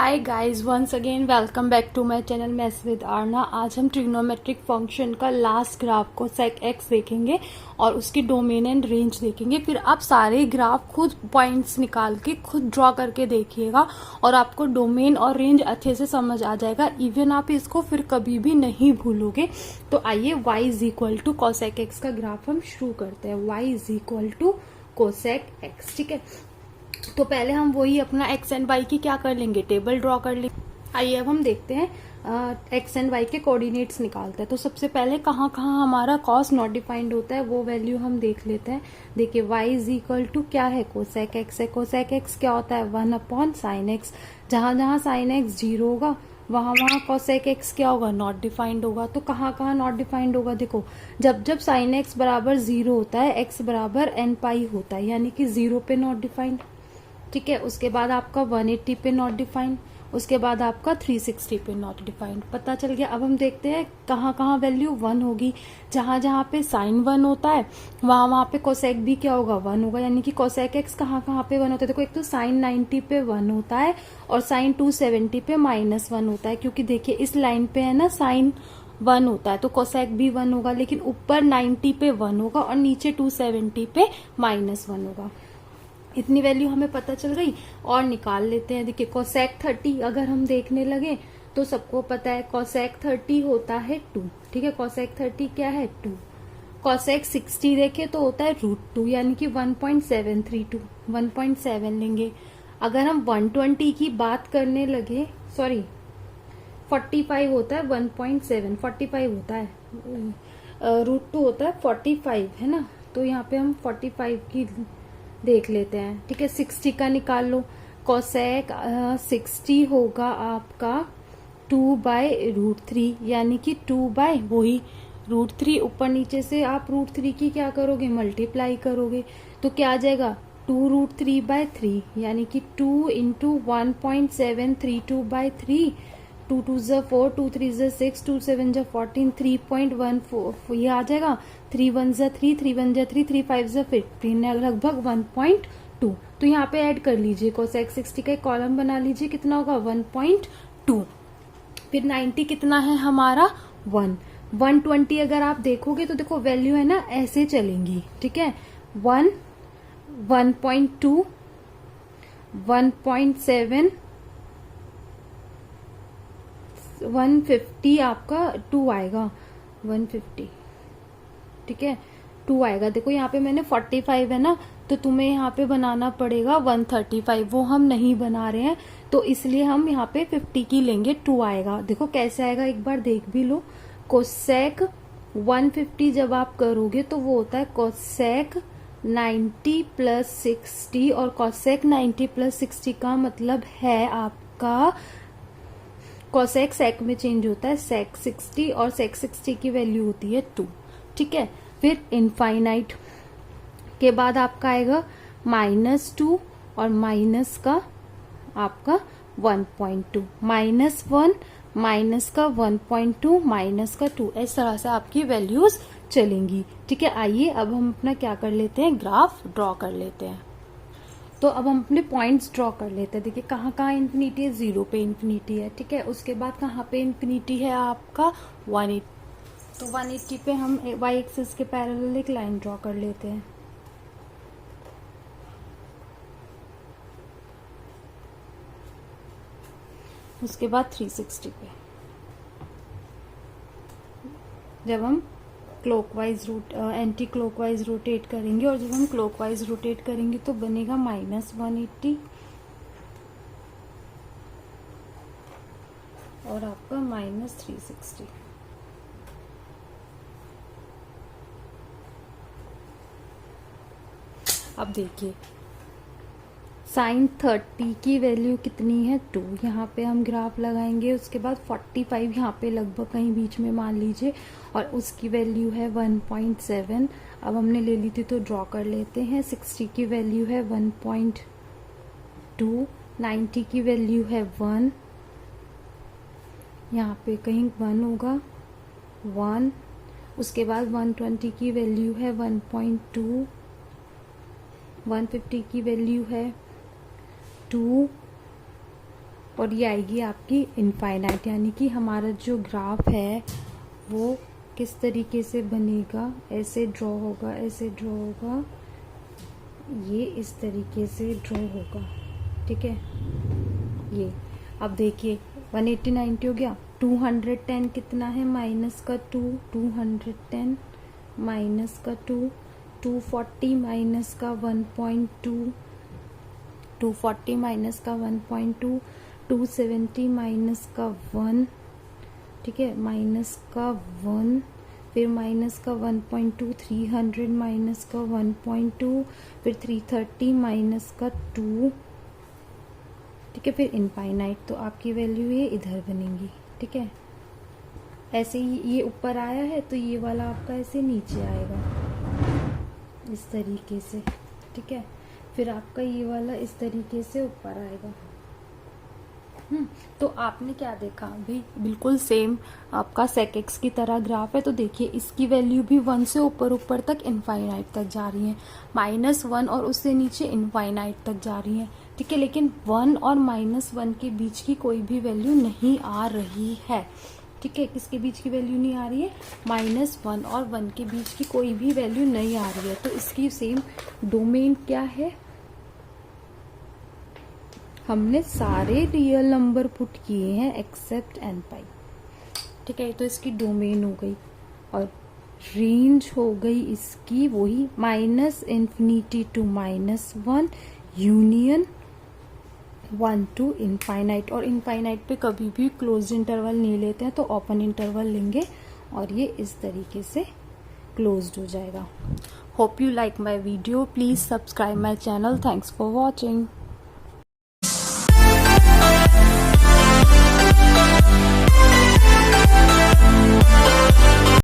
Hi guys, once again welcome back to my channel maths with Aarna. आज हम trigonometric function का last graph को sec x देखेंगे और उसकी डोमेन एंड रेंज देखेंगे। फिर आप सारे ग्राफ खुद पॉइंट्स निकाल के खुद ड्रॉ करके देखिएगा और आपको डोमेन और रेंज अच्छे से समझ आ जाएगा। इवन आप इसको फिर कभी भी नहीं भूलोगे। तो आइए y is equal to cosec x का ग्राफ हम शुरू करते हैं। y is equal to cosec x, ठीक है। तो पहले हम वही अपना एक्स एंड वाई की क्या कर लेंगे, टेबल ड्रॉ कर लेंगे। आइए अब हम देखते हैं एक्स एंड वाई के कोऑर्डिनेट्स निकालते हैं। तो सबसे पहले कहाँ कहाँ हमारा कॉस नॉट डिफाइंड होता है वो वैल्यू हम देख लेते हैं। देखिए y इज इक्वल टू क्या है, कोसेक एक्स है। कोसेक एक्स क्या होता है, 1 साइन एक्स। जहां जहां साइन एक्स 0 होगा वहां वहां कोसेक एक्स क्या होगा, नॉट डिफाइंड होगा। तो कहाँ कहाँ नॉट डिफाइंड होगा, देखो जब जब साइन एक्स बराबर 0 होता है, एक्स बराबर n पाई होता है, यानी कि 0 पे नॉट डिफाइंड, ठीक है। उसके बाद आपका 180 पे नॉट डिफाइंड, उसके बाद आपका 360 पे नॉट डिफाइंड। पता चल गया। अब हम देखते हैं कहाँ कहाँ वैल्यू 1 होगी। जहां जहां पे साइन 1 होता है वहां वहां पे कोसेक भी क्या होगा, 1 होगा। यानी कि कोसेक एक्स कहाँ कहाँ पे 1 होता है, देखो एक तो साइन 90 पे 1 होता है और साइन 270 पे -1 होता है। क्योंकि देखिए इस लाइन पे है ना साइन 1 होता है तो कोसेक भी 1 होगा, लेकिन ऊपर 90 पे 1 होगा और नीचे 270 पे -1 होगा। इतनी वैल्यू हमें पता चल गई और निकाल लेते हैं। देखिए कोसेक 30 अगर हम देखने लगे तो सबको पता है कोसेक 30 होता है 2, ठीक है। कोसेक 30 क्या है, 2। कोसेक 60 देखे तो होता है √2, यानी कि 1.732, 1.7 लेंगे। अगर हम 120 की बात करने लगे, सॉरी 45 होता है 1.7, 45 होता है, √2 होता है 45, है ना। तो यहाँ पे हम 45 की देख लेते हैं, ठीक है। 60 का निकाल लो। कोसेक 60 होगा आपका 2/√3, यानी कि 2 वही √3, ऊपर नीचे से आप √3 की क्या करोगे, मल्टीप्लाई करोगे। तो क्या आ जाएगा 2√3/3, यानी कि 2 इंटू 1.732/3, 2 2 4, 2 3 6, 2 7 14, 3.14 ये आ जाएगा। 3 1 3, 3 1 3, 3 5 15, लगभग 1.2। तो यहाँ पे ऐड कर लीजिए, कोसेक 60 का एक कॉलम बना लीजिए, कितना होगा 1.2। फिर 90 कितना है हमारा 1। 120 अगर आप देखोगे तो देखो वैल्यू है ना ऐसे चलेंगी, ठीक है। 1, 1.2, 1.7, 150 आपका 2 आएगा, 150, ठीक है, 2 आएगा। देखो यहाँ पे मैंने 45 है ना, तो तुम्हें यहाँ पे बनाना पड़ेगा 135, वो हम नहीं बना रहे हैं तो इसलिए हम यहाँ पे 50 की लेंगे, 2 आएगा। देखो कैसे आएगा एक बार देख भी लो। कोसेक 150 जब आप करोगे तो वो होता है कोसेक 90 प्लस 60, और कोसेक 90 प्लस 60 का मतलब है आपका कोसेक सेक में चेंज होता है, सेक 60, और सेक 60 की वैल्यू होती है 2, ठीक है। फिर इनफाइनाइट के बाद आपका आएगा -2 और माइनस का आपका 1.2, -1 माइनस का 1.2 माइनस का 2, इस तरह से आपकी वैल्यूज चलेंगी, ठीक है। आइए अब हम अपना क्या कर लेते हैं, ग्राफ ड्रॉ कर लेते हैं। तो अब हम अपने पॉइंट्स ड्रॉ कर लेते हैं। देखिए कहाँ कहाँ इन्फिनिटी है, 0 पे इन्फिनिटी है, ठीक है। उसके बाद कहाँ पे इन्फिनिटी है आपका 180, तो 180 पे हम y एक्सिस के पैरेलल एक लाइन ड्रॉ कर लेते हैं। उसके बाद 360 पे जब हम क्लॉकवाइज एंटी क्लॉकवाइज रोटेट करेंगे, और जब हम क्लॉकवाइज रोटेट करेंगे तो बनेगा -180 और आपका -360। अब देखिए साइन 30 की वैल्यू कितनी है, 2। यहाँ पे हम ग्राफ लगाएंगे। उसके बाद 45 यहाँ पे लगभग कहीं बीच में मान लीजिए, और उसकी वैल्यू है 1.7। अब हमने ले ली थी तो ड्रॉ कर लेते हैं। 60 की वैल्यू है 1.2, 90 की वैल्यू है 1, यहाँ पे कहीं 1 होगा, 1। उसके बाद 120 की वैल्यू है 1.2, 150 की वैल्यू है 2, और ये आएगी आपकी इनफाइनाइट। यानी कि हमारा जो ग्राफ है वो किस तरीके से बनेगा, ऐसे ड्रॉ होगा, ऐसे ड्रॉ होगा, ये इस तरीके से ड्रॉ होगा, ठीक है। ये अब देखिए 180 90 हो गया, 210 कितना है, माइनस का 2, 210 माइनस का 2, 240 माइनस का 1.2, 240 माइनस का 1.2, 270 माइनस का 1, ठीक है, माइनस का 1, फिर माइनस का 1.2, 300 माइनस का 1.2, फिर 330 माइनस का 2, ठीक है, फिर इनफाइनाइट। तो आपकी वैल्यू ये इधर बनेगी, ठीक है। ऐसे ही ये ऊपर आया है तो ये वाला आपका ऐसे नीचे आएगा इस तरीके से, ठीक है। फिर आपका ये वाला इस तरीके से ऊपर आएगा। तो आपने क्या देखा अभी, बिल्कुल सेम आपका sec x की तरह ग्राफ है। तो देखिए इसकी वैल्यू भी 1 से ऊपर ऊपर तक इनफाइनाइट तक जा रही है, -1 और उससे नीचे इनफाइनाइट तक जा रही है, ठीक है। लेकिन 1 और -1 के बीच की कोई भी वैल्यू नहीं आ रही है, ठीक है। किसके बीच की वैल्यू नहीं आ रही है, -1 और 1 के बीच की कोई भी वैल्यू नहीं आ रही है। तो इसकी सेम डोमेन क्या है, हमने सारे रियल नंबर पुट किए हैं एक्सेप्ट n पाई, ठीक है। तो इसकी डोमेन हो गई और रेंज हो गई इसकी वही -∞ to -1 यूनियन 1 to इनफाइनाइट। और इनफाइनाइट पे कभी भी क्लोज इंटरवल नहीं लेते हैं, तो ओपन इंटरवल लेंगे और ये इस तरीके से क्लोज्ड हो जाएगा। Hope you like my video, please subscribe my channel. Thanks for watching.